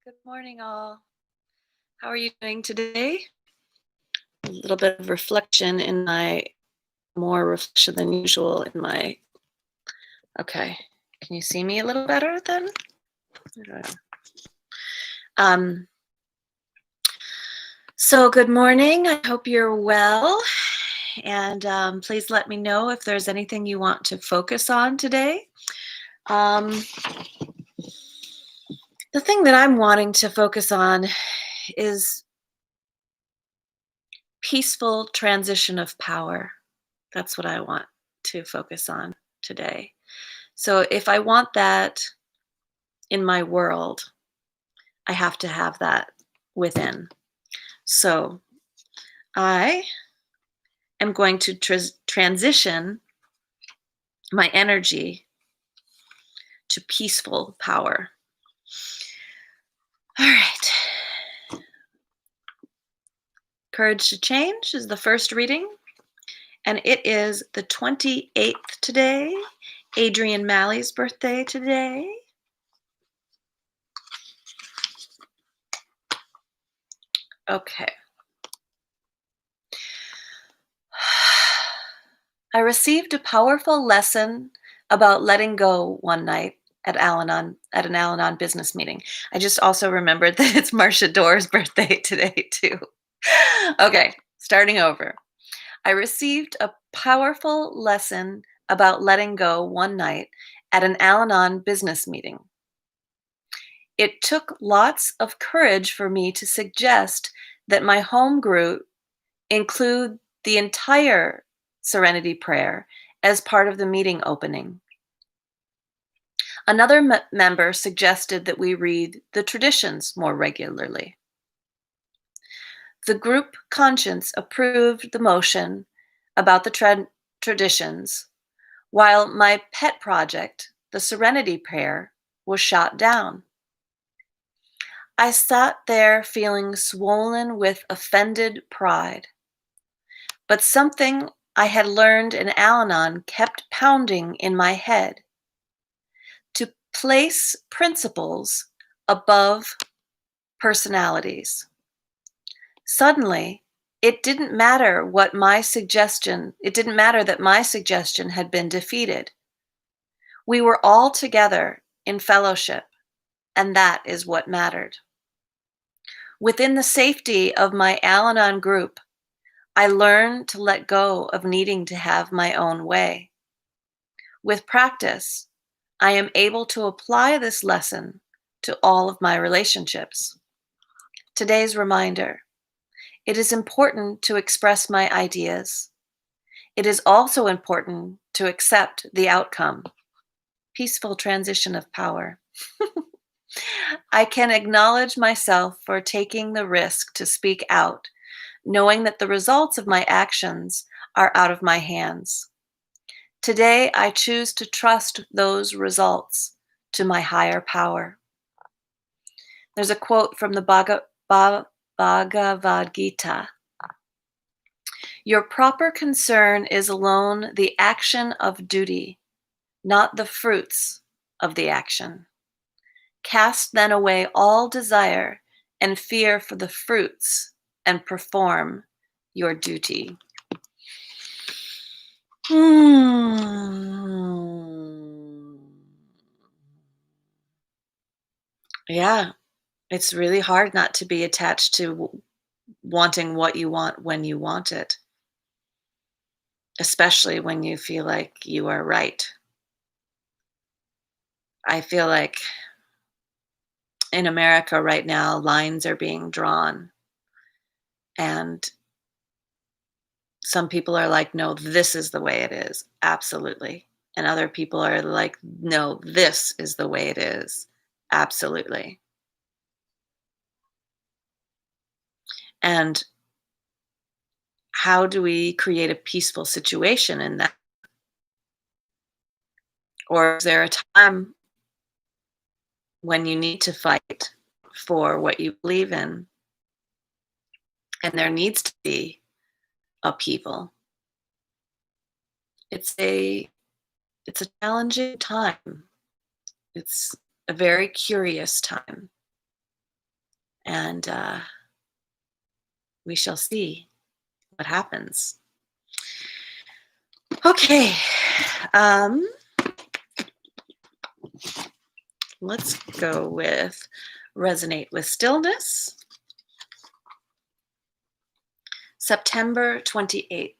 Good morning, all. How are you doing today? A little bit of reflection in my more reflection than usual in my. Okay, can you see me a little better then? Um, so good morning. I hope you're well. And please let me know if there's anything you want to focus on today. Um, the thing that I'm wanting to focus on is peaceful transition of power. That's what I want to focus on today. So if I want that in my world, I have to have that within. So I am going to transition my energy to peaceful power. All right. Courage to Change is the first reading, and it is the 28th today. Adrian Malley's birthday today. Okay. I received a powerful lesson about letting go one night at an Al-Anon business meeting. I just also remembered that it's Marcia Dorr's birthday today too. Okay, starting over. I received a powerful lesson about letting go one night at an Al-Anon business meeting. It took lots of courage for me to suggest that my home group include the entire Serenity Prayer as part of the meeting opening. Another member suggested that we read the traditions more regularly. The group conscience approved the motion about the traditions, while my pet project, the Serenity Prayer, was shot down. I sat there feeling swollen with offended pride. But something I had learned in Al-Anon kept pounding in my head. To place principles above personalities. Suddenly, it didn't matter that my suggestion had been defeated. We were all together in fellowship, and that is what mattered. Within the safety of my Al-Anon group, I learned to let go of needing to have my own way. With practice, I am able to apply this lesson to all of my relationships. Today's reminder: it is important to express my ideas. It is also important to accept the outcome. Peaceful transition of power. I can acknowledge myself for taking the risk to speak out, knowing that the results of my actions are out of my hands. Today, I choose to trust those results to my higher power. There's a quote from the Bhagavad Gita. Your proper concern is alone the action of duty, not the fruits of the action. Cast then away all desire and fear for the fruits and perform your duty. Yeah, it's really hard not to be attached to wanting what you want when you want it, especially when you feel like you are right. I feel like in America right now, lines are being drawn, and some people are like, no, this is the way it is. Absolutely. And other people are like, no, this is the way it is. Absolutely. And how do we create a peaceful situation in that? Or is there a time when you need to fight for what you believe in and there needs to be upheaval? It's a challenging time. It's a very curious time. And we shall see what happens. Okay. Um, let's go with resonate with stillness. September 28th.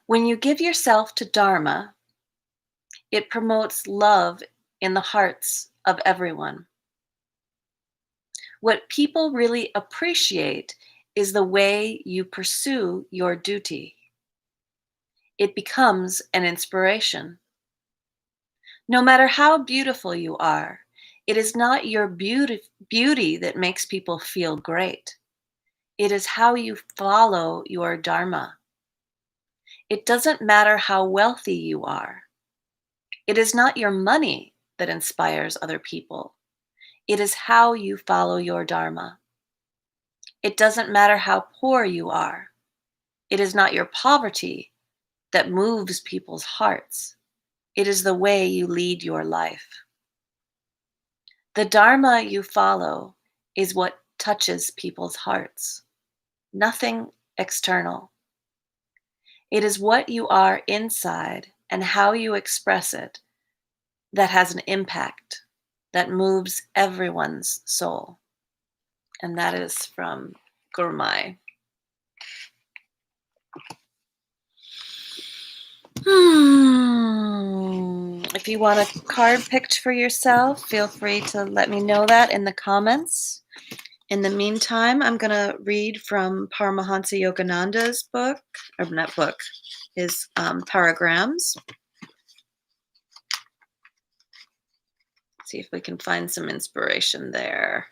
When you give yourself to Dharma, it promotes love in the hearts of everyone. What people really appreciate is the way you pursue your duty. It becomes an inspiration. No matter how beautiful you are, it is not your beauty that makes people feel great. It is how you follow your Dharma. It doesn't matter how wealthy you are. It is not your money that inspires other people. It is how you follow your Dharma. It doesn't matter how poor you are. It is not your poverty that moves people's hearts. It is the way you lead your life. The Dharma you follow is what touches people's hearts, nothing external. It is what you are inside and how you express it that has an impact that moves everyone's soul. And that is from Gurmai. If you want a card picked for yourself, feel free to let me know that in the comments. In the meantime, I'm going to read from Paramahansa Yogananda's book, or not book, his Paragrams. See if we can find some inspiration there.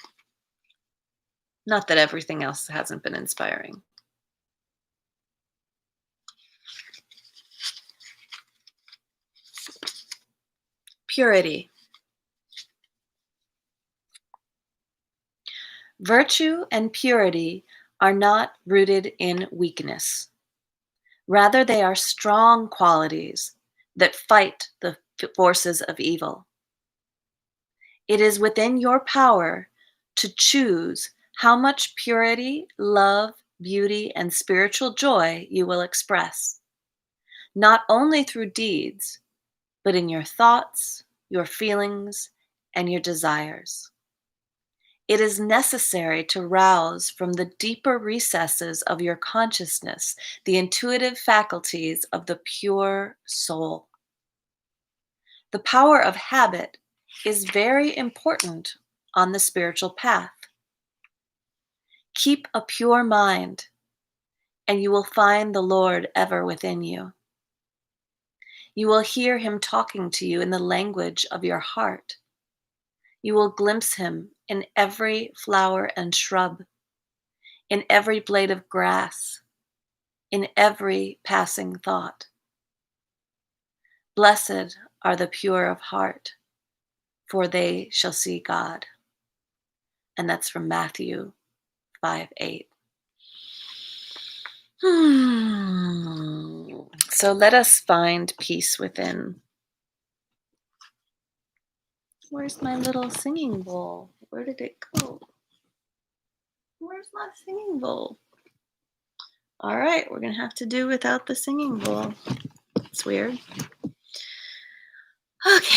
Not that everything else hasn't been inspiring. Purity. Virtue and purity are not rooted in weakness. Rather, they are strong qualities that fight the forces of evil. It is within your power to choose how much purity, love, beauty, and spiritual joy you will express, not only through deeds, but in your thoughts, your feelings, and your desires. It is necessary to rouse from the deeper recesses of your consciousness the intuitive faculties of the pure soul. The power of habit is very important on the spiritual path. Keep a pure mind, and you will find the Lord ever within you. You will hear him talking to you in the language of your heart. You will glimpse him in every flower and shrub, in every blade of grass, in every passing thought. Blessed are the pure of heart, for they shall see God. And that's from Matthew 5:8. So let us find peace within. Where's my little singing bowl? Where did it go? Where's my singing bowl? All right, we're going to have to do without the singing bowl. It's weird. Okay.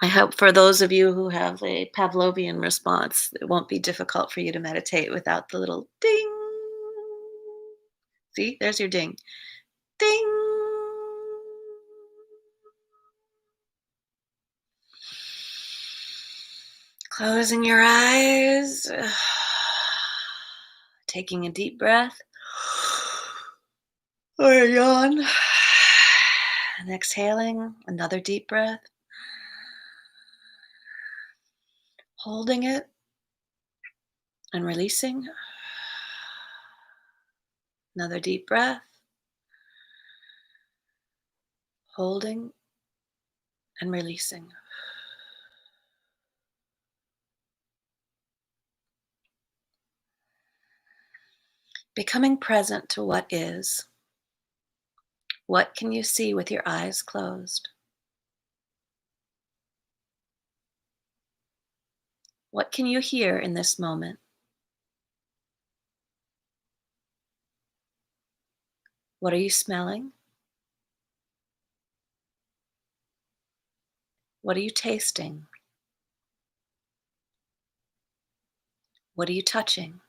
I hope for those of you who have a Pavlovian response, it won't be difficult for you to meditate without the little ding. See, there's your ding. Ding. Closing your eyes. Taking a deep breath. Or a yawn. And exhaling, another deep breath. Holding it and releasing. Another deep breath. Holding and releasing. Becoming present to what is. What can you see with your eyes closed? What can you hear in this moment? What are you smelling? What are you tasting? What are you touching?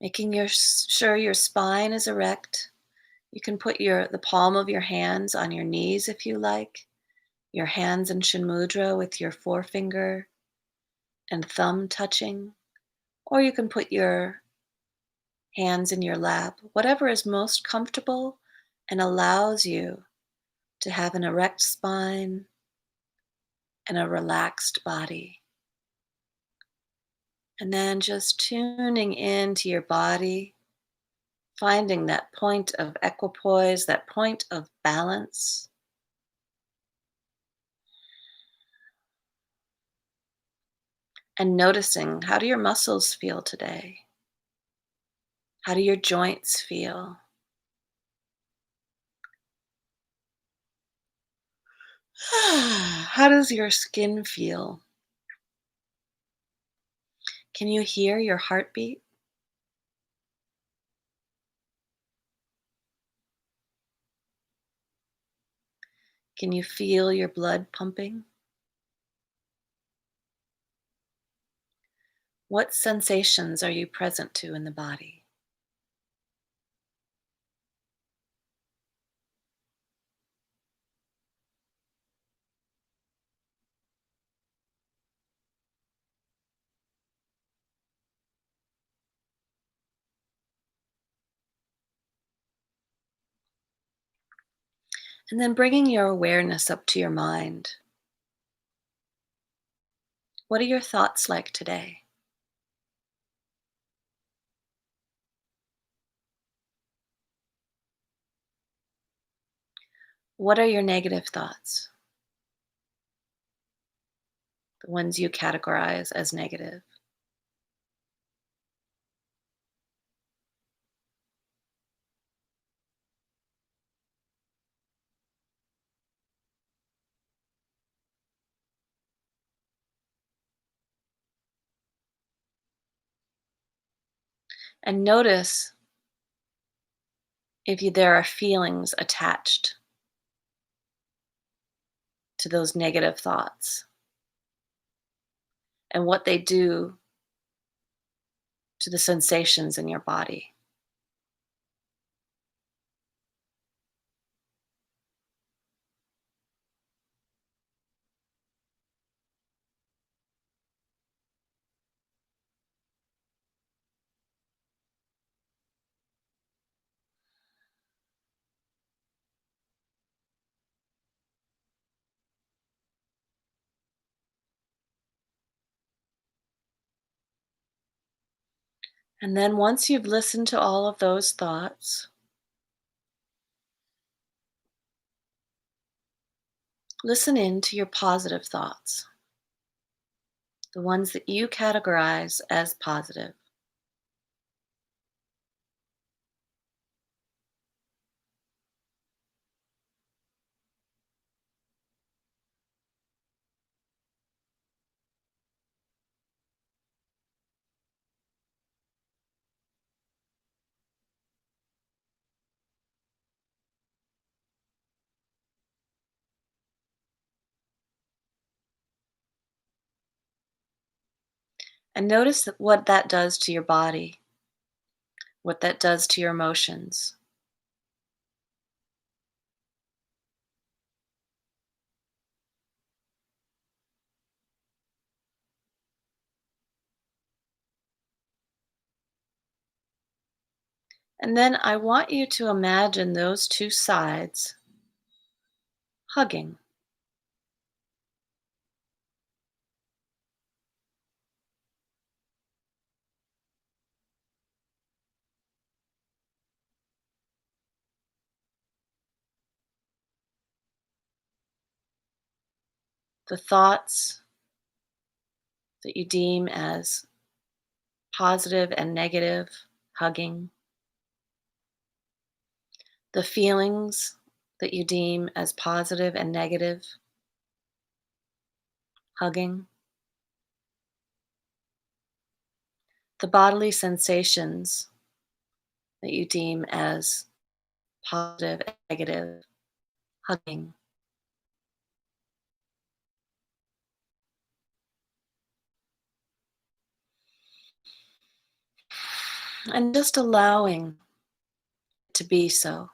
Making sure your spine is erect. You can put the palm of your hands on your knees if you like, your hands in Shin Mudra with your forefinger and thumb touching, or you can put your hands in your lap, whatever is most comfortable and allows you to have an erect spine and a relaxed body. And then just tuning into your body, finding that point of equipoise, that point of balance, and noticing, how do your muscles feel today? How do your joints feel? How does your skin feel? Can you hear your heartbeat? Can you feel your blood pumping? What sensations are you present to in the body? And then bringing your awareness up to your mind. What are your thoughts like today? What are your negative thoughts? The ones you categorize as negative. And notice if there are feelings attached to those negative thoughts and what they do to the sensations in your body. And then once you've listened to all of those thoughts, listen in to your positive thoughts, the ones that you categorize as positive. And notice what that does to your body, what that does to your emotions. And then I want you to imagine those two sides hugging. The thoughts that you deem as positive and negative hugging. The feelings that you deem as positive and negative, hugging, the bodily sensations that you deem as positive and negative, hugging, and just allowing it to be so.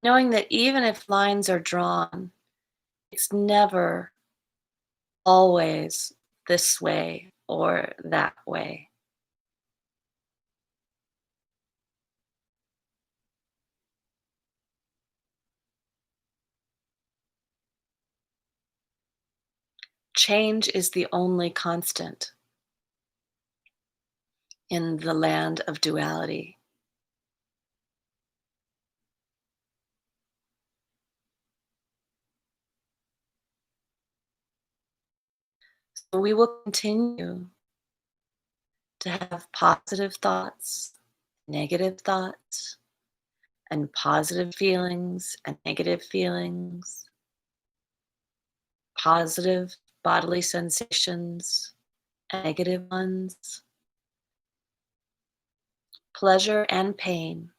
Knowing that even if lines are drawn, it's never always this way or that way. Change is the only constant in the land of duality. So we will continue to have positive thoughts, negative thoughts, and positive feelings and negative feelings, positive bodily sensations, and negative ones, pleasure and pain.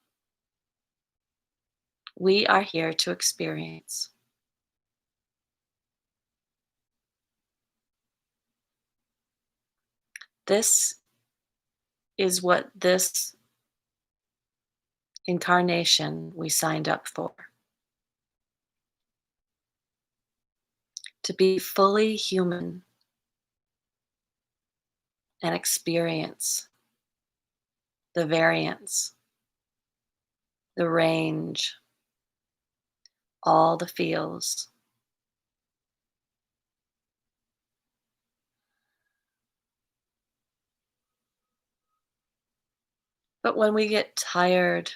We are here to experience. This is what this incarnation we signed up for, to be fully human and experience the variance, the range, all the feels. But when we get tired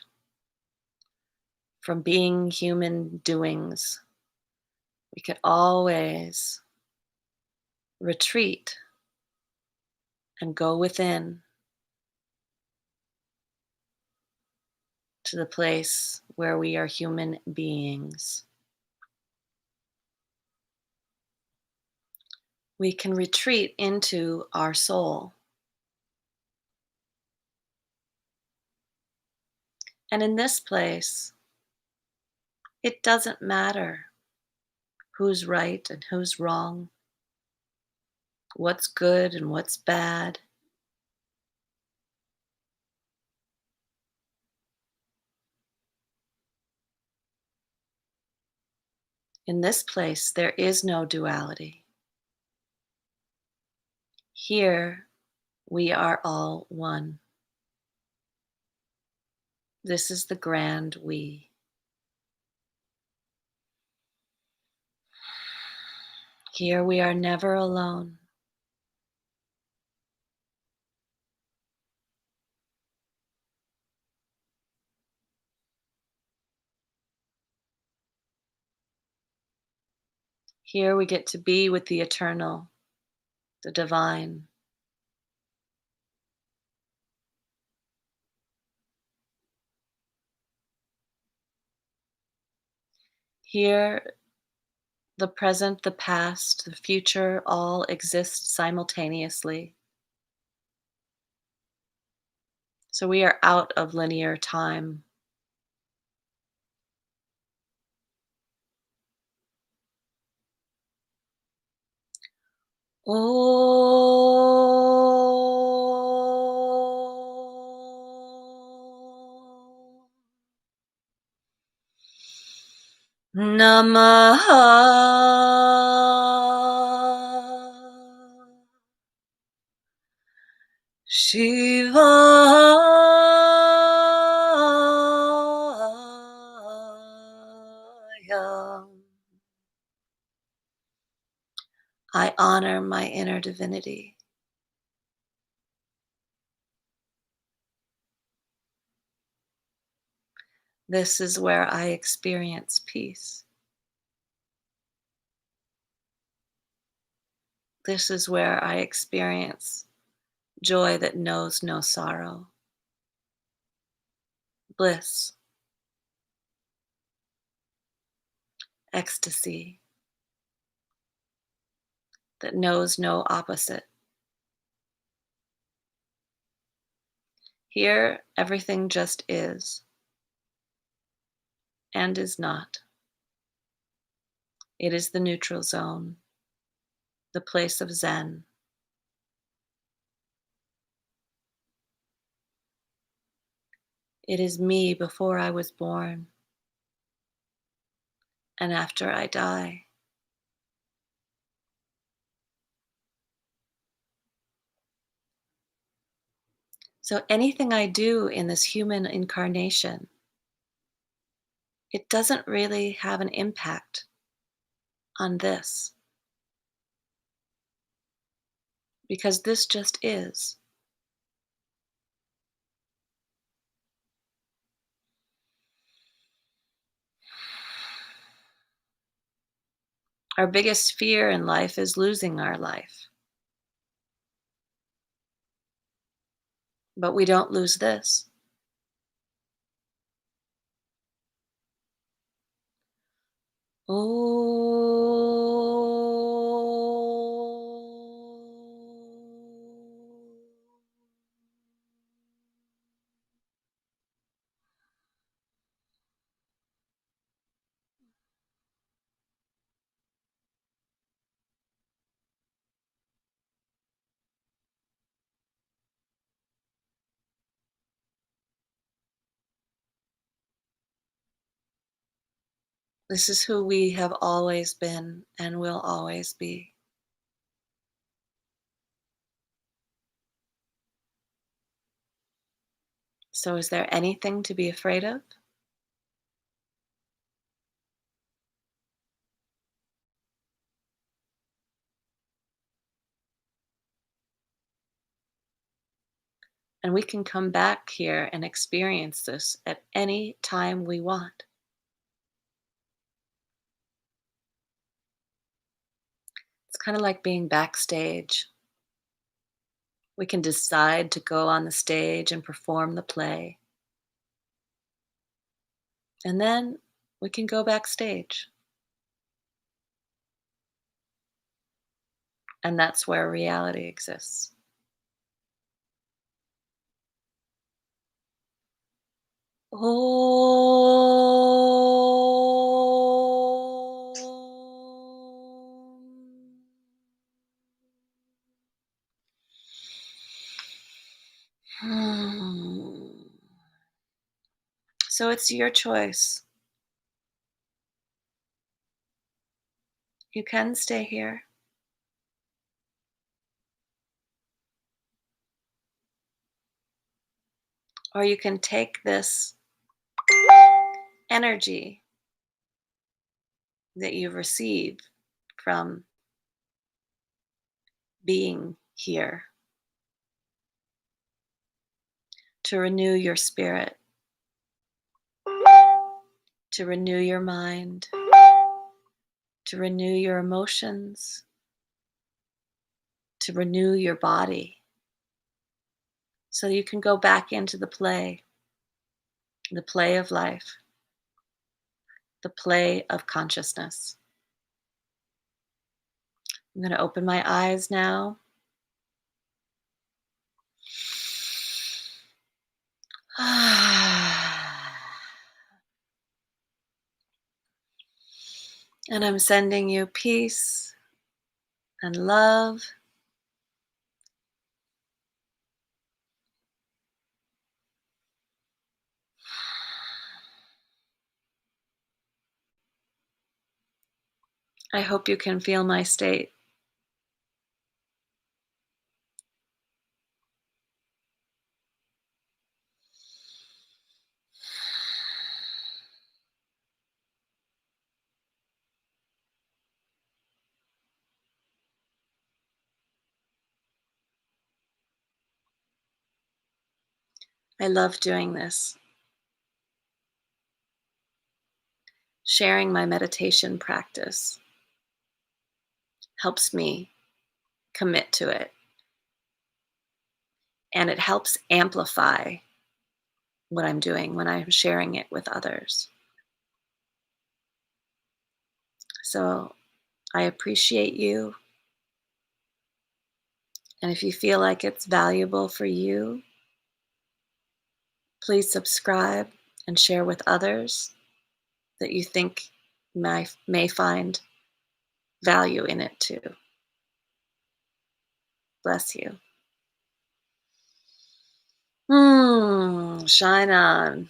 from being human doings, we can always retreat and go within to the place where we are human beings. We can retreat into our soul. And in this place, it doesn't matter who's right and who's wrong, what's good and what's bad. In this place, there is no duality. Here, we are all one. This is the grand we. Here, we are never alone. Here, we get to be with the eternal, the divine. Here, the present, the past, the future all exist simultaneously. So we are out of linear time. Om Namah Shivaya. I honor my inner divinity. This is where I experience peace. This is where I experience joy that knows no sorrow. bliss, ecstasy that knows no opposite. Here, everything just is and is not. It is the neutral zone, the place of Zen. It is me before I was born and after I die. So anything I do in this human incarnation, it doesn't really have an impact on this because this just is. Our biggest fear in life is losing our life, but we don't lose this. Oh. This is who we have always been and will always be. So, is there anything to be afraid of? And we can come back here and experience this at any time we want. It's kind of like being backstage. We can decide to go on the stage and perform the play. And then we can go backstage. And that's where reality exists. Om. So it's your choice. You can stay here, or you can take this energy that you've received from being here to renew your spirit, to renew your mind, to renew your emotions, to renew your body, so you can go back into the play of life, the play of consciousness. I'm going to open my eyes now. And I'm sending you peace and love. I hope you can feel my state. I love doing this. Sharing my meditation practice helps me commit to it, and it helps amplify what I'm doing when I'm sharing it with others. So I appreciate you. And if you feel like it's valuable for you, please subscribe and share with others that you think may find value in it too. Bless you. Shine on.